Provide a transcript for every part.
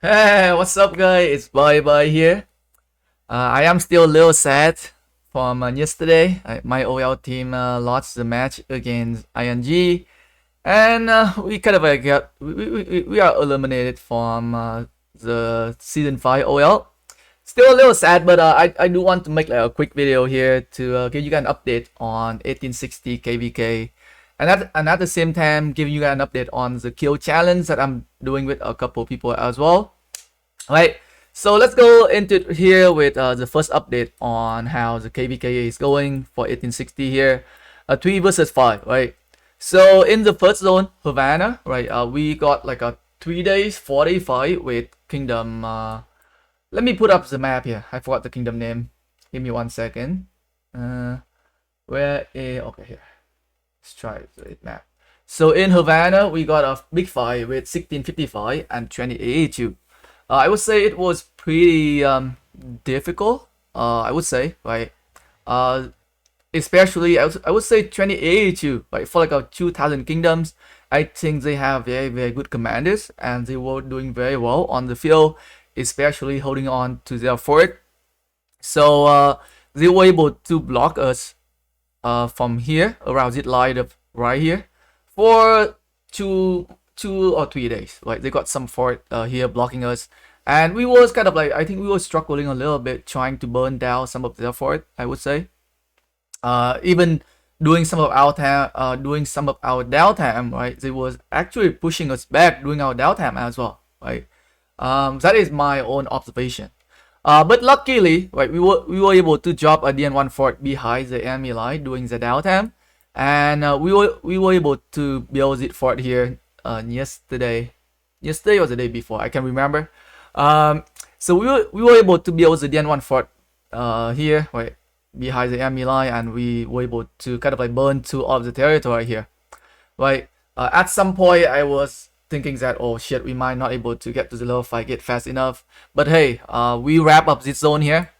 Hey, what's up, guys? It's Bye here. I am still a little sad from yesterday. My OL team lost the match against ING, and we kind of we are eliminated from the season 5 OL. Still a little sad, but I do want to make like a quick video here to give you guys an update on 1860 KvK, and at the same time give you guys an update on the kill challenge that I'm doing with a couple people as well. Right, so let's go into it here with the first update on how the KvK is going for 1860 here. 3 versus 5, right? So in the first zone, Havana, right, we got like a 3 days, 4-day fight with Kingdom. Let me put up the map here. I forgot the kingdom name. Give me 1 second. Okay, here. Let's try the map. So in Havana, we got a big fight with 1655 and 2082. I would say it was pretty difficult. I would say, right? Especially I would say 2082, right? For like 2000 kingdoms, I think they have very good commanders, and they were doing very well on the field, especially holding on to their fort. So they were able to block us from here around this line of right here for two or 3 days, right? They got some fort here blocking us, and we was kind of like, I think we were struggling a little bit trying to burn down some of their fort, I would say. Even doing some of our downtime, right? They was actually pushing us back during our downtime as well, right? That is my own observation. But luckily, right, we were able to drop a DN1 fort behind the enemy line during the downtime, and we were able to build it fort here yesterday or the day before, I can't remember. So we were able to build the DN1 fort here, right, behind the enemy line, and we were able to kind of like burn 2 of the territory here, right? At some point I was thinking that, oh shit, we might not able to get to the level 5 gate fast enough, but hey, we wrap up this zone here.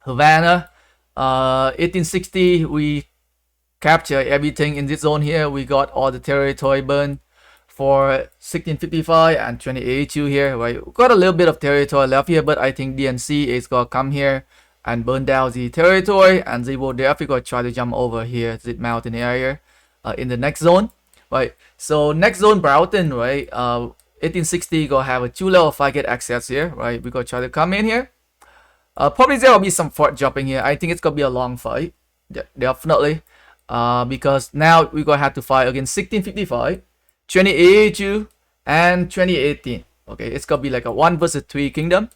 Havana, 1860, we capture everything in this zone here. We got all the territory burned for 1655 and 2082 here, right? We got a little bit of territory left here, but I think DNC is gonna come here and burn down the territory, and they will definitely gonna try to jump over here to the mountain area in the next zone, right? So next zone, Broughton, right? 1860 gonna have a 2 level 5 gate access here, right? We gonna try to come in here. Probably there will be some fort jumping here. I think it's gonna be a long fight, definitely, because now we're gonna have to fight against 1655, 2082, and 2018. Okay, it's gonna be like a 1 versus 3 kingdom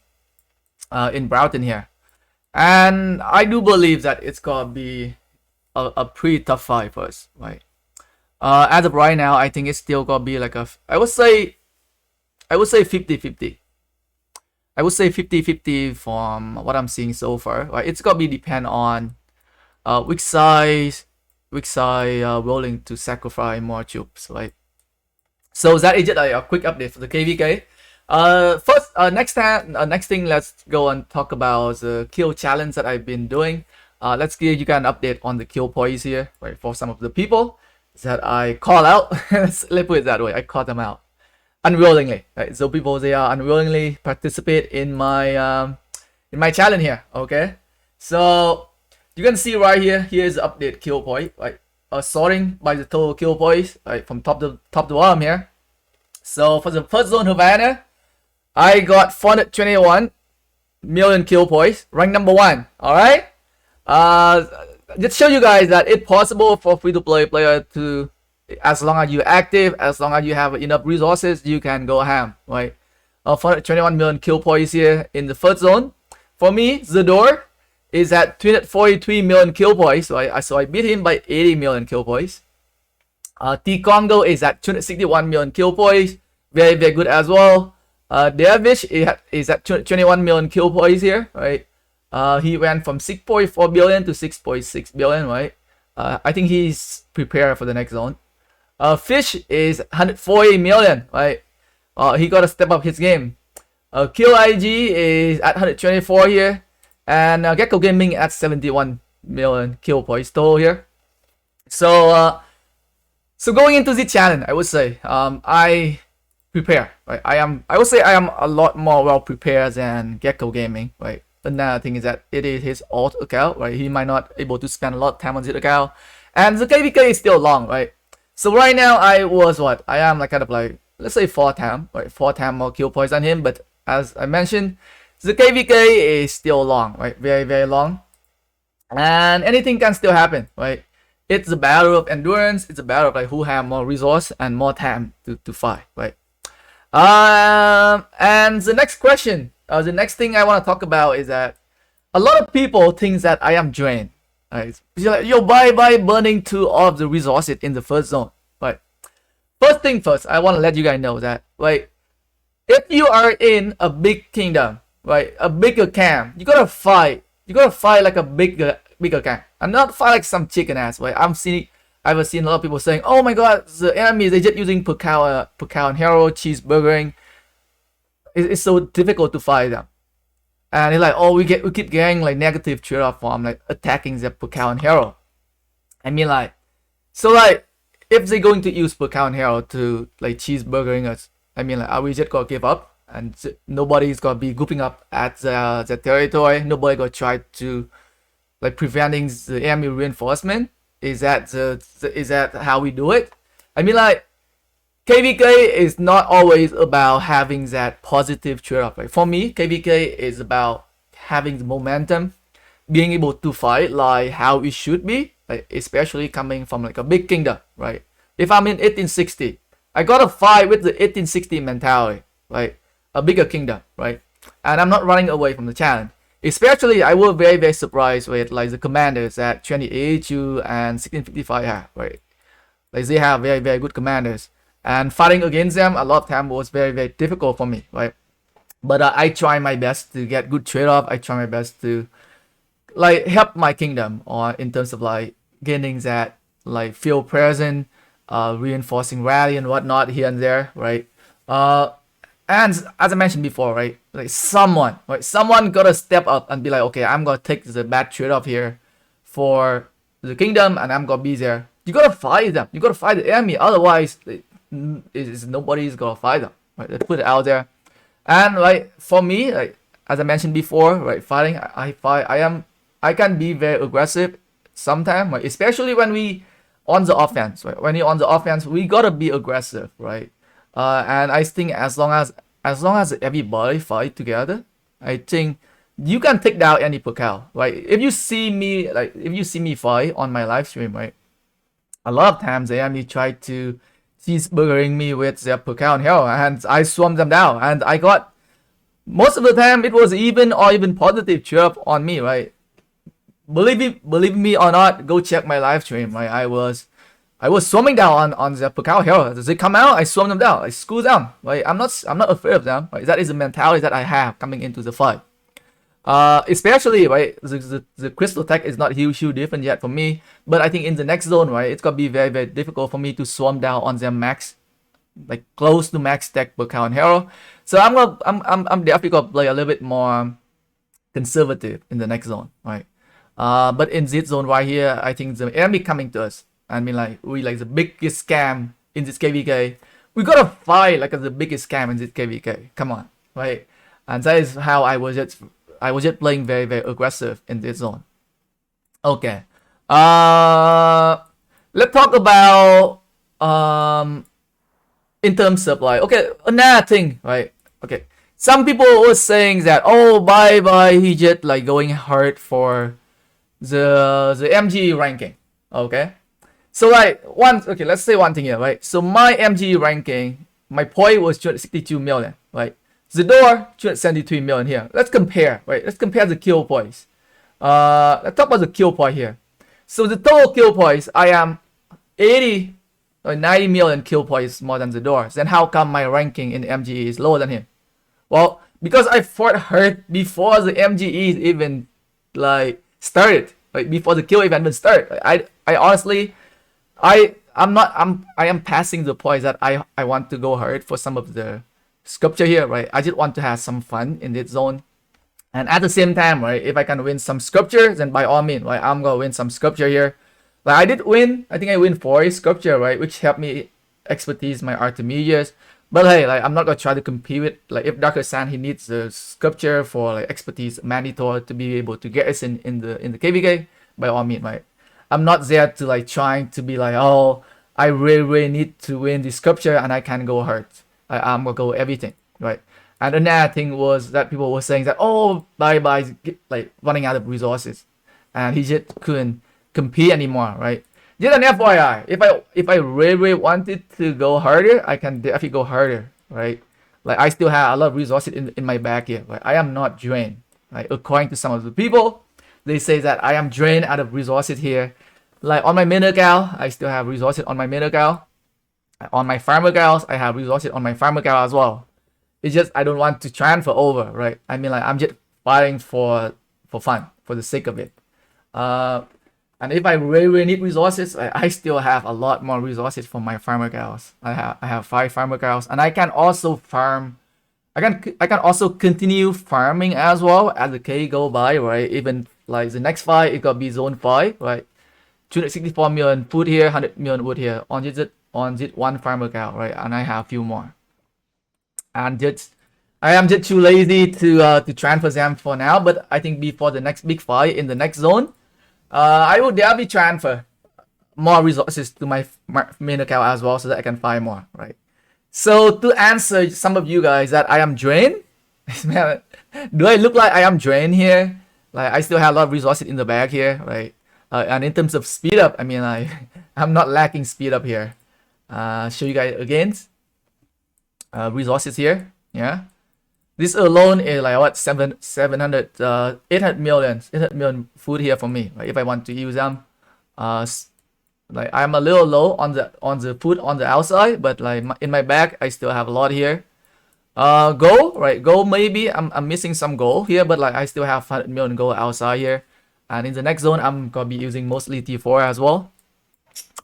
in Broughton here, and I do believe that it's gonna be a pretty tough fight for us, right? As of right now, I think it's still gonna be like a, I would say 50-50. I would say 50-50 from what I'm seeing so far, right? It's gonna be depend on which side willing to sacrifice more troops, right? So that is just a quick update for the KvK. First, next thing, let's go and talk about the kill challenge that I've been doing. Let's give you guys an update on the kill points here, right? For some of the people that I call out, let's put it that way. I call them out unwillingly, right? So people, they are unwillingly participate in my challenge here. Okay, so you can see right here. Here's the update kill point, right? Sorting by the total kill points, right, from top to bottom here. So for the first zone, Havana, I got 421 million kill points, rank number 1. All right. Just show you guys that it's possible for free-to-play player to, as long as you're active, as long as you have enough resources, you can go ham, right? 421 million kill points here in the first zone. For me, Zador is at 343 million kill points, right? So I beat him by 80 million kill points. T Congo is at 261 million kill points, very good as well. Dervish is at 21 million kill points here, right? He went from 6.4 billion to 6.6 billion, right? I think he's prepared for the next zone. Fish is 140 million, right? He got to step up his game. Kill IG is at 124 here, and Gecko Gaming at 71 million kill points total here. So going into the challenge, I would say I prepare, right? I would say I am a lot more well prepared than Gecko Gaming, right? Another thing is that it is his alt account, right? He might not able to spend a lot of time on his account, and the KvK is still long, right? So right now I am like kind of like, let's say 4 times, right? 4 times more kill points than him, but as I mentioned, the KvK is still long, right? Very, very long, and anything can still happen, right? It's a battle of endurance. It's a battle of like who have more resource and more time to fight, right? And the next question, the next thing I want to talk about is that a lot of people think that I am drained. Right? You're like, yo, by burning to all of the resources in the first zone. Right? First thing first, I want to let you guys know that, right? If you are in a big kingdom, right, a bigger camp, you gotta fight. You gotta fight like a bigger camp, and not fight like some chicken ass. Right? I've seen a lot of people saying, "Oh my God, the enemies they just using per cow and hero cheeseburgering. It's so difficult to fight them." And it's like, "Oh, we keep getting like negative trade-off from like attacking the per cow and hero." I mean, like, so like if they're going to use per cow and hero to like cheeseburgering us, I mean, like, are we just gonna give up and nobody's gonna be grouping up at the territory? Nobody gonna try to like preventing the enemy reinforcement? Is that how we do it? I mean, like, KvK is not always about having that positive trade-off. Like for me, KvK is about having the momentum, being able to fight like how it should be, like especially coming from like a big kingdom, right? If I'm in 1860, I gotta fight with the 1860 mentality, like a bigger kingdom, right? And I'm not running away from the challenge. Especially, I was very, very surprised with like the commanders that 2082 and 1655 have, right? Like they have very, very good commanders, and fighting against them a lot of time was very, very difficult for me, right? But I try my best to get good trade-off. I try my best to like help my kingdom, or in terms of like gaining that like field presence, reinforcing rally and whatnot here and there, right? And as I mentioned before, right, like someone gotta step up and be like, okay, I'm gonna take the bad trade-off here for the kingdom, and I'm gonna be there. You gotta fight them. You gotta fight the enemy. Otherwise, nobody's gonna fight them. Right? Let's put it out there. And like for me, like as I mentioned before, right, fighting, I can be very aggressive sometimes, right? Especially when we on the offense, right? When you're on the offense, we gotta be aggressive, right? And I think as long as everybody fight together, I think you can take down any per cow, right? If you see me fight on my live stream, right, a lot of times they only try to cheeseburgering me with their per cow and hero, and I swarm them down, and I got most of the time it was even positive chirp on me, right? Believe me or not, go check my live stream, right? I was swarming down on the per cow hero. As they come out, I swarm them down. I school them. Right? I'm not afraid of them. Right? That is the mentality that I have coming into the fight. Especially, right, the crystal tech is not huge different yet for me. But I think in the next zone, right, it's gonna be very, very difficult for me to swarm down on their max, like close to max tech per cow and hero. So I'm definitely gonna play a little bit more conservative in the next zone, right? But in this zone right here, I think the enemy coming to us. I mean, like, we like the biggest scam in this KvK. We gotta fight like the biggest scam in this KvK. Come on, right? And that is how I was just playing very, very aggressive in this zone. Okay. Let's talk about in terms of like, okay, another thing, right? Okay. Some people were saying that, oh, bye, he just like going hard for the MG ranking. Okay. So like let's say one thing here, right? So my MG ranking, my point was 262 million, right? The door 273 million here. Let's compare, right? Let's compare the kill points. Let's talk about the kill point here. So the total kill points, I am 80 or 90 million kill points more than the door. Then how come my ranking in MGE is lower than him? Well, because I fought hard before the MGE even like started, like before the kill event even started. I honestly, I am passing the point that I want to go hard for some of the sculpture here, right? I just want to have some fun in this zone, and at the same time, right, if I can win some sculpture, then by all means, right, I'm gonna win some sculpture here. Like I think I win 4 sculpture, right, which helped me expertise my Artemidius. But hey, like I'm not gonna try to compete with like if Darker Sand he needs the sculpture for like expertise Manitor to be able to get us in the KvK, by all means, right? I'm not there to like trying to be like, oh, I really need to win the sculpture and I can't go hurt. I'm gonna go everything, right? And another thing was that people were saying that, oh, bye like running out of resources, and he just couldn't compete anymore, right? Just an FYI, if I really wanted to go harder, I can definitely go harder, right? Like I still have a lot of resources in my back here, right? I am not drained, right? According to some of the people, they say that I am drained out of resources here. Like on my miner cow, I still have resources on my miner cow. On my farmer cows, I have resources on my farmer cow as well. It's just I don't want to transfer over, right? I mean, like I'm just fighting for fun, for the sake of it. Uh, and if I really need resources, I still have a lot more resources for my farmer cows. I have 5 farmer cows, and I can also farm. I can also continue farming as well as the K go by, right? Even like the next fight, it got be zone 5, right? 264 million food here, 100 million wood here on just one farmer cow, right? And I have a few more. And just I am just too lazy to transfer them for now. But I think before the next big fight in the next zone, I will definitely transfer more resources to my main account as well, so that I can find more, right? So to answer some of you guys that I am drained, do I look like I am drained here? Like I still have a lot of resources in the bag here, right? And in terms of speed up, I mean, like I'm not lacking speed up here. Show you guys again. Resources here, yeah. This alone is like what 700 800 million food here for me, right? If I want to use them, like I'm a little low on the food on the outside, but like in my bag I still have a lot here. Gold, right? Gold, maybe I'm missing some gold here, but like I still have 100 million gold outside here. And in the next zone, I'm gonna be using mostly T4 as well.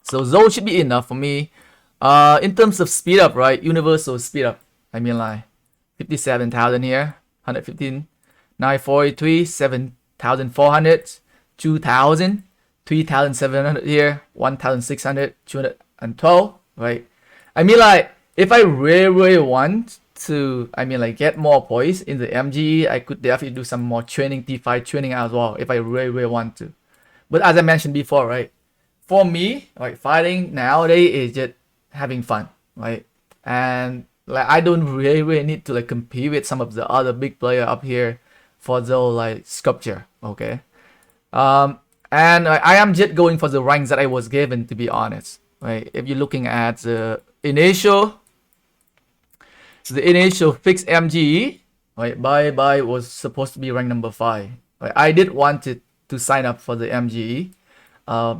So zone should be enough for me. In terms of speed up, right? Universal speed up. I mean like 57,000 here, 115, 943, 7,400, 2,000, 3,700 here, 1,600, 212, right? I mean like if I really want to, I mean like get more points in the MG, I could definitely do some more training, T5 training as well if I really want to. But as I mentioned before, right? For me, like fighting nowadays is just having fun, right? And like I don't really need to like compete with some of the other big player up here for the like sculpture, okay? And I am just going for the ranks that I was given, to be honest, right? If you're looking at the initial fixed MG, right? Bye was supposed to be rank number 5. Right? I did want it to sign up for the MGE,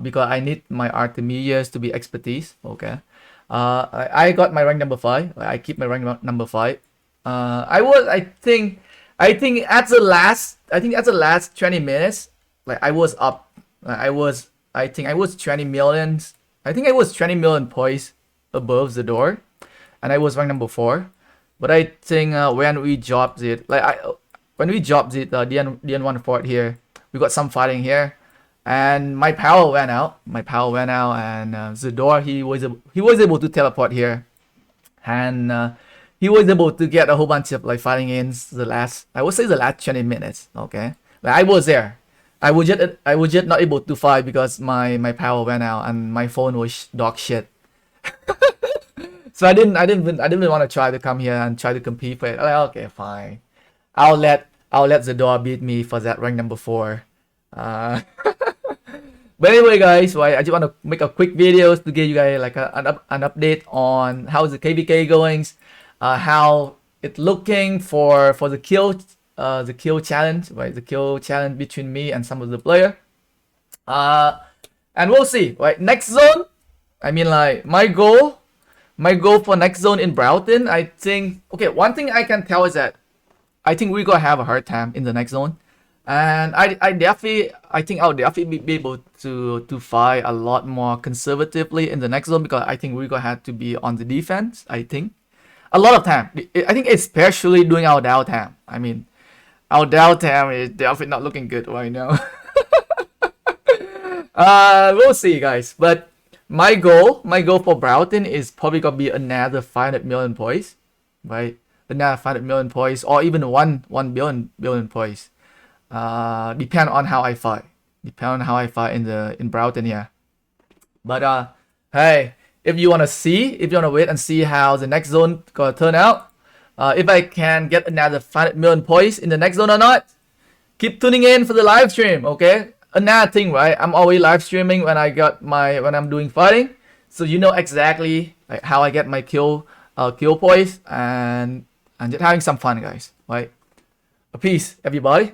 because I need my Artemias to be expertise, okay? I got my rank number 5. I keep my rank number 5. I think at the last 20 minutes, like I was up. I think I was 20 million. I think I was 20 million points above the door, and I was rank number 4. But I think when we dropped it, DN1 fort here, we got some fighting here, and my power went out. And the door he was able to teleport here, and he was able to get a whole bunch of like fighting in the last 20 minutes. Okay, like I was there. I was just not able to fight because my power went out and my phone was dog shit. So I didn't want to try to come here and try to compete for it. Like, okay, fine. I'll let the door beat me for that rank number 4. But anyway, guys, right, I just want to make a quick video to give you guys like an update on how's the KvK going, how it's looking for the kill challenge, right? The kill challenge between me and some of the player. And we'll see, right? Next zone, I mean like my goal for next zone in Broughton, I think, okay, one thing I can tell is that I think we're gonna have a hard time in the next zone. And I think I'll definitely be able to fight a lot more conservatively in the next zone, because I think we're gonna have to be on the defense, I think. A lot of time. I think especially during our downtime. I mean, our downtime is definitely not looking good right now. We'll see, guys. But my goal for Broughton is probably gonna be another 500 million points, right? Another 500 million points, or even 1 billion points. Depend on how I fight. Depend on how I fight in Broughton, yeah. But hey, if you wanna wait and see how the next zone gonna turn out, if I can get another 500 million points in the next zone or not, keep tuning in for the live stream, okay? Another thing, right? I'm always live streaming when I'm doing fighting, so you know exactly like how I get my kill points and just having some fun, guys. Right? Peace, everybody.